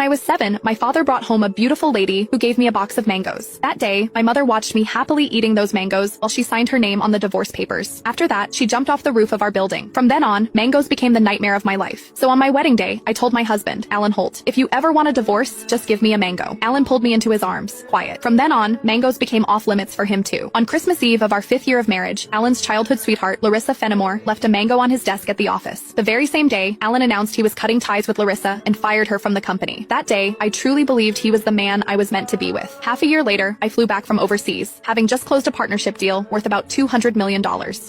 When I was 7, my father brought home a beautiful lady who gave me a box of mangoes. That day, my mother watched me happily eating those mangoes while she signed her name on the divorce papers. After that, she jumped off the roof of our building. From then on, mangoes became the nightmare of my life. So on my wedding day, I told my husband, Alan Holt, if you ever want a divorce, just give me a mango. Alan pulled me into his arms, quiet. From then on, mangoes became off limits for him too. On Christmas Eve of our 5th year of marriage, Alan's childhood sweetheart, Larissa Fenimore, left a mango on his desk at the office. The very same day, Alan announced he was cutting ties with Larissa and fired her from the company. That day, I truly believed he was the man I was meant to be with. Half a year later, I flew back from overseas, having just closed a partnership deal worth about $200 million.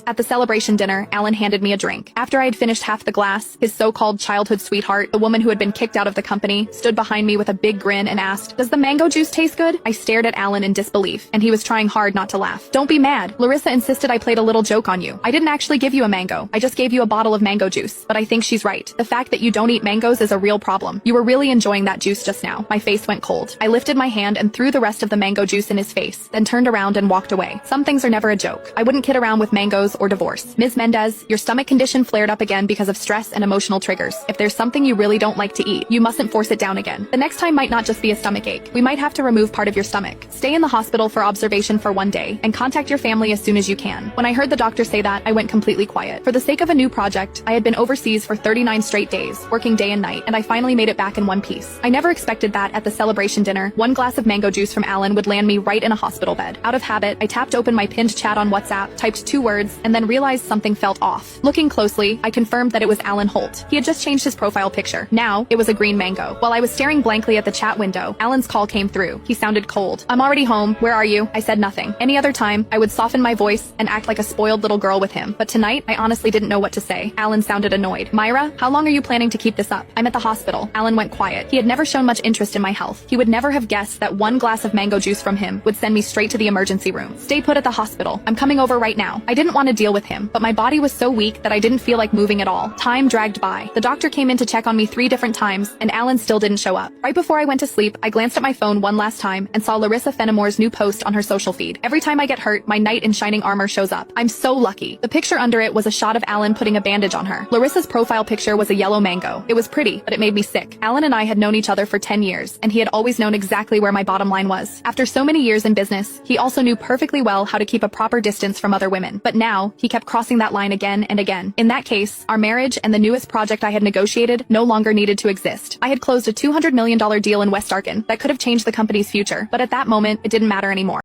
At the celebration dinner, Alan handed me a drink. After I had finished half the glass, his so-called childhood sweetheart, the woman who had been kicked out of the company, stood behind me with a big grin and asked, "Does the mango juice taste good?" I stared at Alan in disbelief, and he was trying hard not to laugh. "Don't be mad. Larissa insisted I played a little joke on you. I didn't actually give you a mango. I just gave you a bottle of mango juice. But I think she's right. The fact that you don't eat mangoes is a real problem. You were really enjoying that juice just now." My face went cold. I lifted my hand and threw the rest of the mango juice in his face, then turned around and walked away. Some things are never a joke. I wouldn't kid around with mangoes or divorce. Ms. Mendez, your stomach condition flared up again because of stress and emotional triggers. If there's something you really don't like to eat, you mustn't force it down again. The next time might not just be a stomach ache. We might have to remove part of your stomach. Stay in the hospital for observation for 1 day, and contact your family as soon as you can. When I heard the doctor say that, I went completely quiet. For the sake of a new project, I had been overseas for 39 straight days, working day and night, and I finally made it back in one piece. I never expected that at the celebration dinner, 1 glass of mango juice from Alan would land me right in a hospital bed. Out of habit, I tapped open my pinned chat on WhatsApp, typed 2 words, and then realized something felt off. Looking closely, I confirmed that it was Alan Holt. He had just changed his profile picture. Now, it was a green mango. While I was staring blankly at the chat window, Alan's call came through. He sounded cold. "I'm already home. Where are you?" I said nothing. Any other time, I would soften my voice and act like a spoiled little girl with him. But tonight, I honestly didn't know what to say. Alan sounded annoyed. "Myra, how long are you planning to keep this up?" "I'm at the hospital." Alan went quiet. He had never shown much interest in my health. He would never have guessed that 1 glass of mango juice from him would send me straight to the emergency room. "Stay put at the hospital. I'm coming over right now." I didn't want to deal with him, but my body was so weak that I didn't feel like moving at all. Time dragged by. The doctor came in to check on me 3 different times, and Alan still didn't show up. Right before I went to sleep, I glanced at my phone one last time and saw Larissa Fenimore's new post on her social feed. Every time I get hurt, my knight in shining armor shows up. I'm so lucky. The picture under it was a shot of Alan putting a bandage on her. Larissa's profile picture was a yellow mango. It was pretty, but it made me sick. Alan and I had known each other for 10 years, and he had always known exactly where my bottom line was. After so many years in business, he also knew perfectly well how to keep a proper distance from other women. But now, he kept crossing that line again and again. In that case, our marriage and the newest project I had negotiated no longer needed to exist. I had closed a $200 million deal in West Arkan that could have changed the company's future, but at that moment, it didn't matter anymore.